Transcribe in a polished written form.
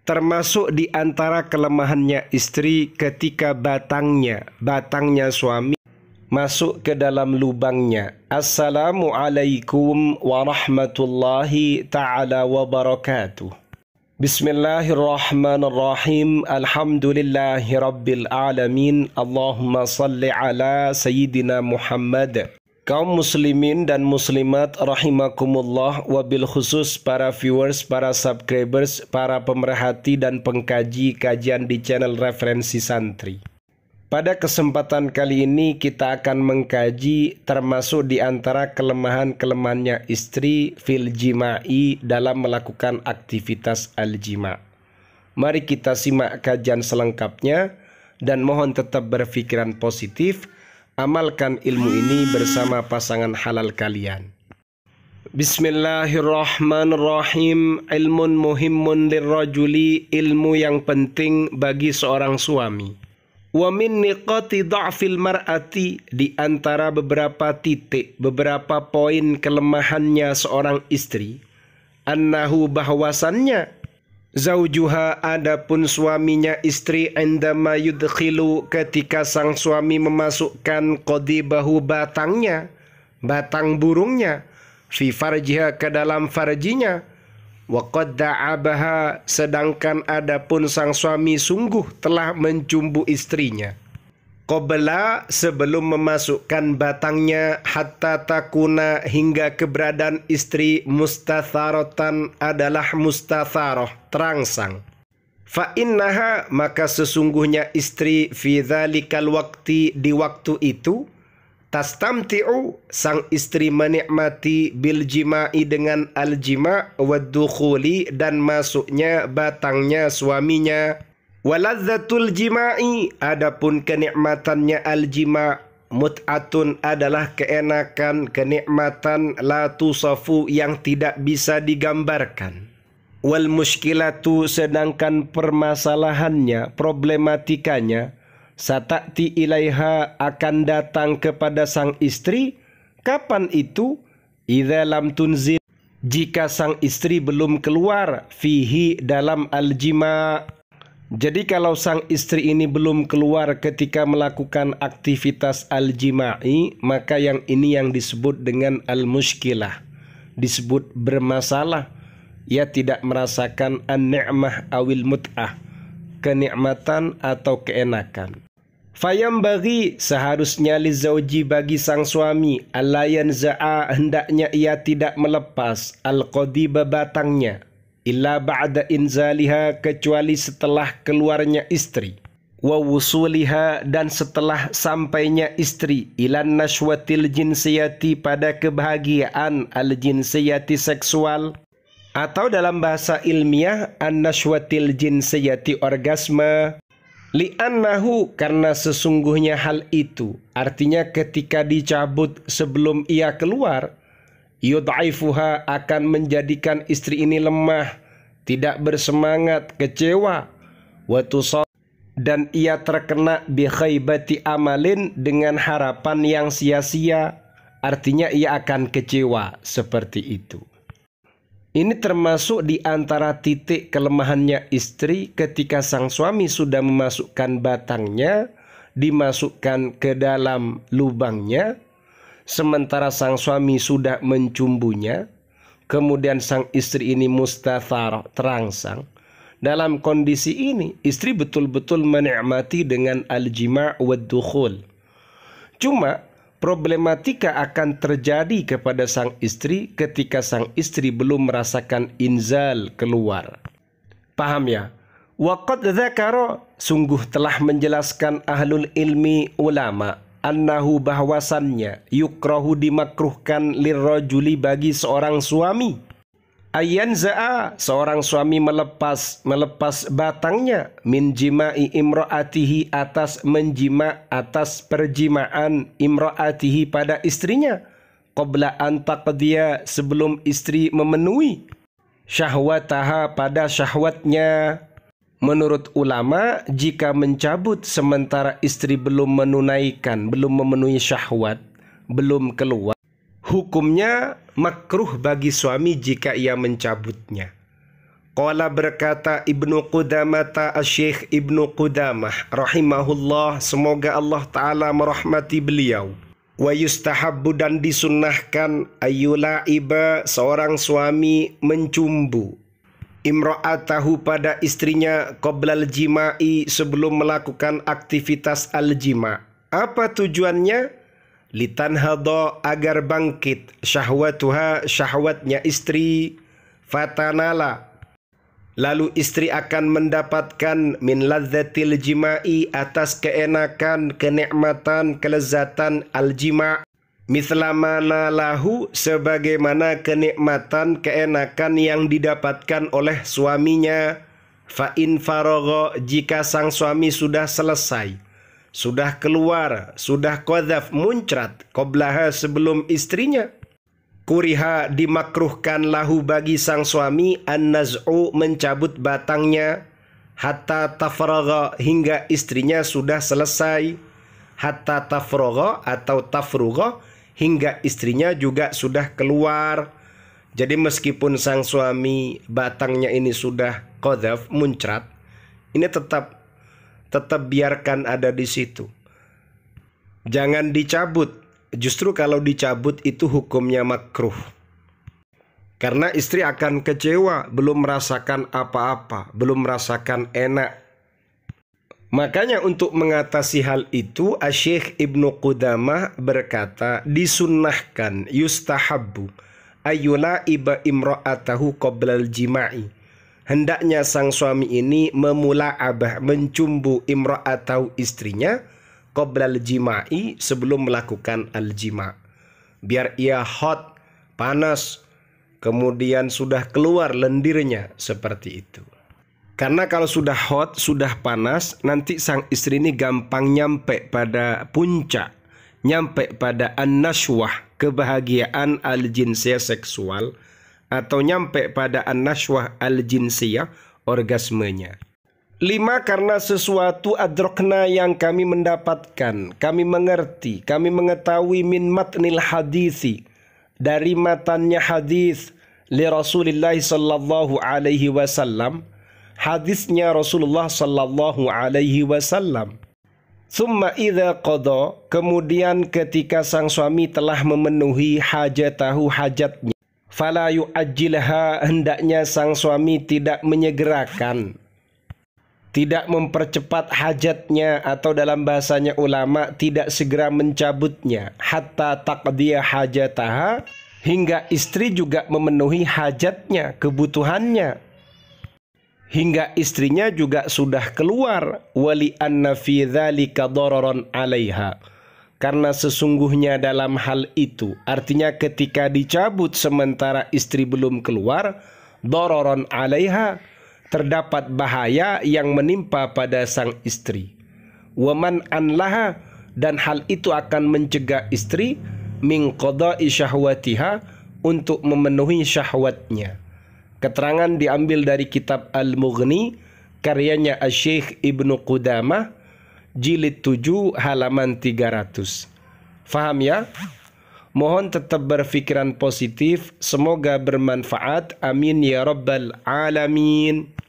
Termasuk di antara kelemahannya istri ketika batangnya suami masuk ke dalam lubangnya. Assalamualaikum warahmatullahi ta'ala wabarakatuh. Bismillahirrahmanirrahim. Alhamdulillahi rabbil alamin. Allahumma salli ala Sayyidina Muhammad. Kaum muslimin dan muslimat rahimakumullah, wabil khusus para viewers, para subscribers, para pemerhati dan pengkaji kajian di channel Referensi Santri. Pada kesempatan kali ini kita akan mengkaji termasuk di antara kelemahan-kelemahannya istri fil jima'i dalam melakukan aktivitas al-jima'. Mari kita simak kajian selengkapnya dan mohon tetap berpikiran positif. Amalkan ilmu ini bersama pasangan halal kalian. Bismillahirrahmanirrahim. Ilmun muhimmun lirrajuli, ilmu yang penting bagi seorang suami. Wa min niqati dha'fil mar'ati, di antara beberapa titik, beberapa poin kelemahannya seorang istri, annahu bahwasannya zaujuha, adapun suaminya istri, indama yudkhilu, ketika sang suami memasukkan qadibahu, batang burungnya, fi farjiha, ke dalam farjinya, wa qad da'abaha, sedangkan adapun sang suami sungguh telah mencumbu istrinya, qabla, sebelum memasukkan batangnya, hatta takuna, hingga keberadaan istri mustatharatan, adalah mustatharoh, terangsang. Fa innaha, maka sesungguhnya istri, fi dzalikal waqti, di waktu itu, tastamti'u, sang istri menikmati, bil jima'i, dengan al-jima', waddukhuli, dan masuknya batangnya suaminya, waladzatul jima'i, adapun kenikmatannya al-jima', mut'atun, adalah keenakan, kenikmatan, la tusafu, yang tidak bisa digambarkan. Wal muskilatu, sedangkan permasalahannya, problematikanya, sata'ti ilaiha, akan datang kepada sang istri. Kapan itu? Idza lam tunzil, jika sang istri belum keluar, fihi, dalam al-jima'. Jadi kalau sang istri ini belum keluar ketika melakukan aktivitas al-jima'i, maka yang ini yang disebut dengan al-muskilah, disebut bermasalah. Ia tidak merasakan an-ni'mah awil mut'ah, kenikmatan atau keenakan. Fayam bagi, seharusnya li zauji, bagi sang suami, alayan za'a, hendaknya ia tidak melepas al-qadiba, batangnya, illa ba'da inzaliha, kecuali setelah keluarnya istri, wa wusuliha, dan setelah sampainya istri, ilan nashwatil jinsiyati, pada kebahagiaan al-jinsiyati, seksual, atau dalam bahasa ilmiah an-nashwatil jinsiyati, orgasme. Li'annahu, karena sesungguhnya hal itu, artinya ketika dicabut sebelum ia keluar, yudhaifuha, akan menjadikan istri ini lemah, tidak bersemangat, kecewa, watusab, dan ia terkena bi khaybati amalin, dengan harapan yang sia-sia, artinya ia akan kecewa, seperti itu. Ini termasuk di antara titik kelemahannya istri ketika sang suami sudah memasukkan batangnya, dimasukkan ke dalam lubangnya, sementara sang suami sudah mencumbunya, kemudian sang istri ini mustathar, terangsang. Dalam kondisi ini, istri betul-betul menikmati dengan al-jima' wad-dukhul. Cuma problematika akan terjadi kepada sang istri ketika sang istri belum merasakan inzal, keluar. Paham ya? Waqad dzakara, sungguh telah menjelaskan ahlul ilmi, ulama, annahu, bahwasannya, yukrahu, dimakruhkan, lirrajuli, bagi seorang suami, ayanza'a, seorang suami melepas batangnya, min jima'i imra'atihi, atas menjima', atas perjimaan, imra'atihi, pada istrinya, qabla an taqdiya, sebelum istri memenuhi, syahwataha, pada syahwatnya. Menurut ulama, jika mencabut sementara istri belum menunaikan, belum memenuhi syahwat, belum keluar, hukumnya makruh bagi suami jika ia mencabutnya. Qala berkata Ibnu Qudamah Asy-Syaikh Ibnu Qudamah rahimahullah, semoga Allah Ta'ala merahmati beliau. Wa yustahabbu, dan disunnahkan, ayyula'iba, seorang suami mencumbu, imra'atahu, pada istrinya, qoblal jima'i, sebelum melakukan aktivitas al-jima'. Apa tujuannya? Litanhadha, agar bangkit, syahwatuha, syahwatnya istri, fatanala, lalu istri akan mendapatkan min ladzatil jima'i, atas keenakan, kenikmatan, kelezatan al-jima', mithla lahu, sebagaimana kenikmatan, keenakan yang didapatkan oleh suaminya. Fa in faragha, jika sang suami sudah selesai, sudah keluar, sudah qadzaf, muncrat, qablaha, sebelum istrinya. Kuriha, dimakruhkan, lahu, bagi sang suami, an-naz'u, mencabut batangnya, hatta tafragha, hingga istrinya sudah selesai. Hatta tafragha atau tafrugha, hingga istrinya juga sudah keluar. Jadi meskipun sang suami batangnya ini sudah qadzaf, muncrat, ini tetap biarkan ada di situ. Jangan dicabut. Justru kalau dicabut itu hukumnya makruh. Karena istri akan kecewa, belum merasakan apa-apa, belum merasakan enak. Makanya untuk mengatasi hal itu, Asy-Syaikh Ibnu Qudamah berkata, disunnahkan, yustahabbu, ayyula'iba imra'atahu qoblal jima'i. Hendaknya sang suami ini memula'abah, mencumbu imra'atahu, istrinya, qoblal jima'i, sebelum melakukan al-jima'. Biar ia hot, panas, kemudian sudah keluar lendirnya, seperti itu. Karena kalau sudah hot, sudah panas, nanti sang istri ini gampang nyampe pada puncak, nyampe pada an-nashwah, kebahagiaan al-jinsiyah seksual, atau nyampe pada an-nashwah al-jinsiyah, orgasmenya. 5, karena sesuatu adrokna, yang kami mendapatkan, kami mengerti, kami mengetahui, min matnil hadisi, dari matannya hadis, li Rasulillah sallallahu alaihi wasallam, hadisnya Rasulullah sallallahu alaihi wasallam. Summa idza qada, kemudian ketika sang suami telah memenuhi hajatahu, hajatnya, fala yu'ajjilha, hendaknya sang suami tidak menyegerakan, tidak mempercepat hajatnya, atau dalam bahasanya ulama, tidak segera mencabutnya, hatta taqdiya hajataha, hingga istri juga memenuhi hajatnya, kebutuhannya, hingga istrinya juga sudah keluar. Wali anna fi dzalika dararan 'alaiha, karena sesungguhnya dalam hal itu, artinya ketika dicabut sementara istri belum keluar, dararan 'alaiha, terdapat bahaya yang menimpa pada sang istri. Waman anlaha, dan hal itu akan mencegah istri, min qada'i syahwatiha, untuk memenuhi syahwatnya. Keterangan diambil dari kitab Al-Mughni, karyanya Asy-Syaikh Ibnu Qudamah, jilid 7 halaman 300. Faham ya? Mohon tetap berpikiran positif, semoga bermanfaat. Amin ya rabbal alamin.